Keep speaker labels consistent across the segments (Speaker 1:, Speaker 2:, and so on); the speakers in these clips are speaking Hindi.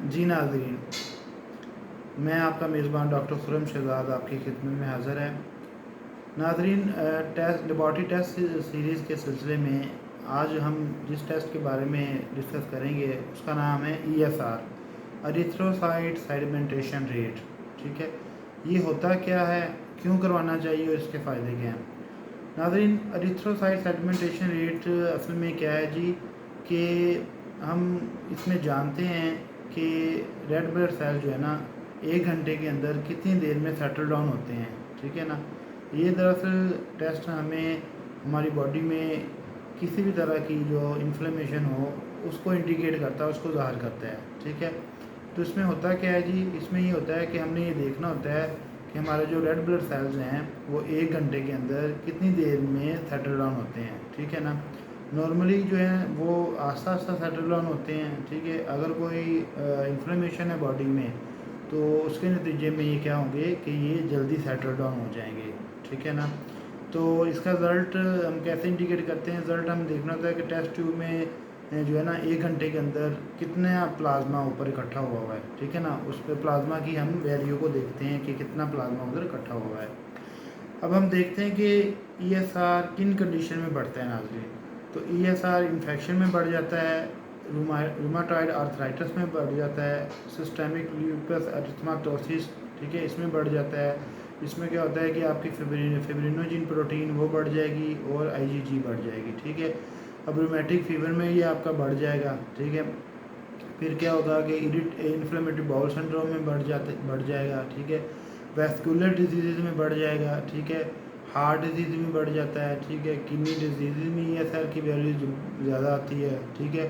Speaker 1: जी नाज़रीन, मैं आपका मेज़बान डॉक्टर खुर्रम शहज़ाद आपकी खिदमत में हाज़िर है। नाज़रीन, टेस्ट लेबॉरेटरी टेस्ट सीरीज़ के सिलसिले में आज हम जिस टेस्ट के बारे में डिस्कस करेंगे उसका नाम है ESR, एरिथ्रोसाइट सेडिमेंटेशन रेट। ठीक है, ये होता क्या है, क्यों करवाना चाहिए और इसके फ़ायदे क्या हैं। नाज़रीन, एरिथ्रोसाइट सेडिमेंटेशन रेट असल में क्या है जी, कि हम इसमें जानते हैं कि रेड ब्लड सेल जो है ना 1 घंटे के अंदर कितनी देर में सेटल डाउन होते हैं। ठीक है ना, ये दरअसल टेस्ट हमें हमारी बॉडी में किसी भी तरह की जो इन्फ्लेमेशन हो उसको इंडिकेट करता है, उसको ज़ाहिर करता है। ठीक है, तो इसमें होता क्या है जी, इसमें ये होता है कि हमने ये देखना होता है कि हमारे जो रेड ब्लड सेल्स हैं वो 1 घंटे के अंदर कितनी देर में सेटल डाउन होते हैं। ठीक है ना, नॉर्मली जो है वो आस्ता आस्ता सेटल डाउन होते हैं। ठीक है, अगर कोई इन्फ्लेमेशन है बॉडी में तो उसके नतीजे में ये क्या होंगे कि ये जल्दी सेटल डाउन हो जाएंगे। ठीक है ना, तो इसका रिज़ल्ट हम कैसे इंडिकेट करते हैं। रिज़ल्ट हम देखना होता है कि टेस्ट ट्यूब में जो है ना 1 घंटे के अंदर कितना प्लाज्मा ऊपर इकट्ठा हुआ है। ठीक है ना, उस पर प्लाज्मा की हम वैल्यू को देखते हैं कि कितना प्लाज्मा उधर इकट्ठा हुआ है। अब हम देखते हैं कि ESR किन कंडीशन में बढ़ता है नाज़रीन। तो ESR इन्फेक्शन में बढ़ जाता है, रूमाटॉइड आर्थराइटिस में बढ़ जाता है, सिस्टेमिक ल्यूपस एरिथेमेटोसिस, ठीक है, इसमें बढ़ जाता है। इसमें क्या होता है कि आपकी फिब्रिनोजिन प्रोटीन वो बढ़ जाएगी और IgG बढ़ जाएगी। ठीक है, अब रूमेटिक फीवर में ये आपका बढ़ जाएगा। ठीक है, फिर क्या होगा कि इन्फ्लेमेटरी बाउल सिंड्रोम में बढ़ जाएगा। ठीक है, वैस्कुलर डिजीज़ में बढ़ जाएगा। ठीक है, हार्ट डिजीज़ में बढ़ जाता है। ठीक है, किडनी डिजीज़ में ESR की वैल्यू ज़्यादा आती है। ठीक है,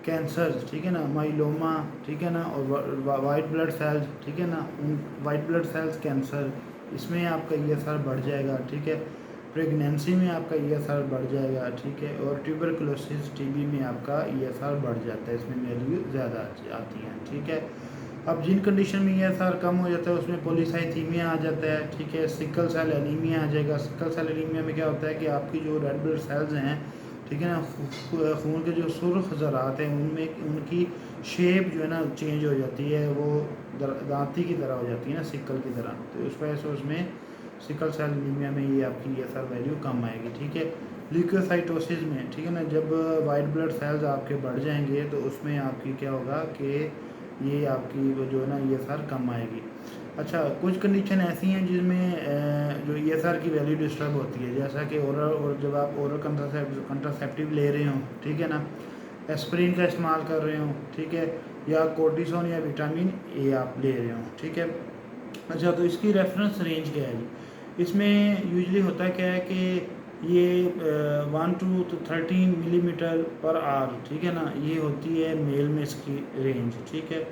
Speaker 1: कैंसर, ठीक है ना, माइलोमा, ठीक है ना, और वाइट ब्लड सेल्स, ठीक है ना, उन वाइट ब्लड सेल्स कैंसर, इसमें आपका ESR बढ़ जाएगा। ठीक है, प्रेगनेंसी में आपका ESR बढ़ जाएगा। ठीक है, और ट्यूबरकुलोसिस TB में आपका ESR बढ़ जाता है, इसमें वैल्यू ज़्यादा आती हैं। ठीक है, अब जिन कंडीशन में ESR कम हो जाता है उसमें पॉलीसाइथीमिया आ जाता है। ठीक है, सिकल सेल एनीमिया आ जाएगा। सिकल सेल एनीमिया में क्या होता है कि आपकी जो रेड ब्लड सेल्स हैं, ठीक है ना, खून के जो सुर्ख ज़रात हैं उनमें उनकी शेप जो है ना चेंज हो जाती है, वो दांती की तरह हो जाती है ना, सिकल की तरह। तो उस वजह से उसमें सिकल सेल एनीमिया में ये आपकी ESR वैल्यू कम आएगी। ठीक है, ल्यूकोसाइटोसिस में, ठीक है ना, जब वाइट ब्लड सेल्स आपके बढ़ जाएंगे तो उसमें आपकी क्या होगा कि ये आपकी वो जो है ना ESR कम आएगी। अच्छा, कुछ कंडीशन ऐसी हैं जिसमें जो ESR की वैल्यू डिस्टर्ब होती है, जैसा कि ओरल, और जब आप ओरल कंट्रासेप्टिव ले रहे हो, ठीक है ना, एस्पिरिन का इस्तेमाल कर रहे हो, ठीक है, या कोर्टिसोन या विटामिन A आप ले रहे हो। ठीक है, अच्छा, तो इसकी रेफरेंस रेंज क्या है जी। इसमें यूजली होता क्या है कि ये 1 to 13 मिलीमीटर पर आवर, ठीक है ना, ये होती है मेल में इसकी रेंज। ठीक है,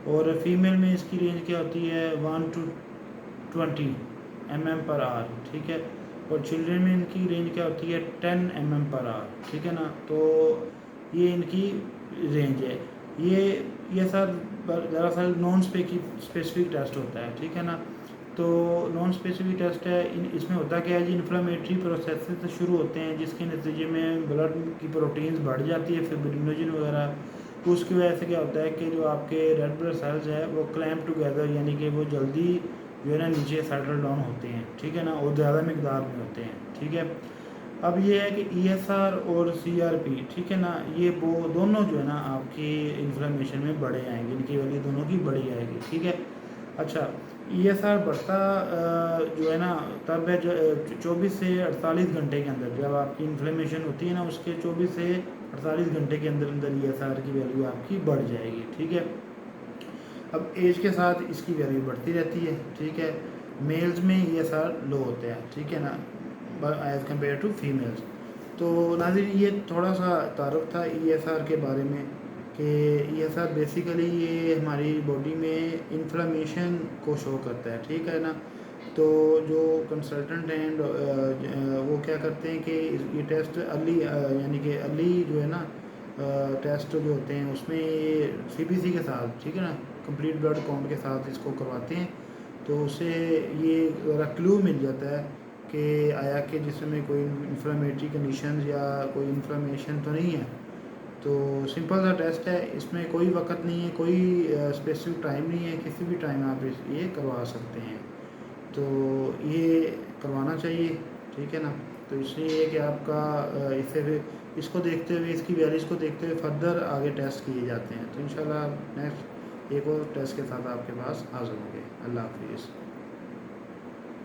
Speaker 1: और फीमेल में इसकी रेंज क्या होती है 1 to 20 mm पर आवर। ठीक है, और चिल्ड्रन में इनकी रेंज क्या होती है 10 mm पर आवर। ठीक है ना, तो ये इनकी रेंज है। ये सर दरअसल नॉन स्पेसिफिक टेस्ट होता है। ठीक है ना, तो नॉन स्पेसिफिक टेस्ट है। इसमें होता क्या है जी, इन्फ्लामेटरी प्रोसेस से शुरू होते हैं जिसके नतीजे में ब्लड की प्रोटीन्स बढ़ जाती है, फिब्रिनोजन वगैरह। तो उसकी वजह से क्या होता है कि जो आपके रेड ब्लड सेल्स है वो क्लैम्प टुगेदर, यानी कि वो जल्दी जो है ना नीचे सेटल डाउन होते हैं। ठीक है ना, और ज़्यादा मकदार में होते हैं। ठीक है, अब ये है कि ESR और CRP, ठीक है ना, ये वो दोनों जो है ना आपकी इन्फ्लेमेशन में बढ़े आएंगे, इनकी वैल्यू दोनों की बढ़ी आएगी। ठीक है, अच्छा, ESR बढ़ता जो है ना तब है 24 से 48 घंटे के अंदर, जब आपकी इन्फ्लेमेशन होती है ना उसके 24 से 48 घंटे के अंदर अंदर ESR की वैल्यू आपकी बढ़ जाएगी। ठीक है, अब एज के साथ इसकी वैल्यू बढ़ती रहती है। ठीक है, मेल्स में ESR लो होता है, ठीक है ना, एज़ कम्पेयर टू फीमेल्स। तो नाज़रीन, ये थोड़ा सा तारुफ था ESR के बारे में कि ESR बेसिकली ये हमारी बॉडी में इन्फ्लेमेशन को शो करता है। ठीक है ना, तो जो कंसल्टेंट हैं वो क्या करते हैं कि ये टेस्ट अर्ली, यानी कि अर्ली जो है ना टेस्ट जो होते हैं उसमें ये CBC के साथ, ठीक है ना, कंप्लीट ब्लड काउंट के साथ इसको करवाते हैं। तो उससे ये क्लू मिल जाता है कि आया कि जिसमें कोई इन्फ्लेमेटरी कंडीशन या कोई इन्फ्लेमेशन तो नहीं है। तो सिंपल सा टेस्ट है, इसमें कोई वक्त नहीं है, कोई स्पेसिफिक टाइम नहीं है, किसी भी टाइम आप ये करवा सकते हैं। तो ये करवाना चाहिए, ठीक है ना। तो इसलिए कि आपका इससे फिर इसको देखते हुए, इसकी वैल्यूज़ को देखते हुए फर्दर आगे टेस्ट किए जाते हैं। तो इंशाल्लाह नेक्स्ट एक और टेस्ट के साथ आपके पास हाज़िर होंगे। अल्लाह हाफ़िज़।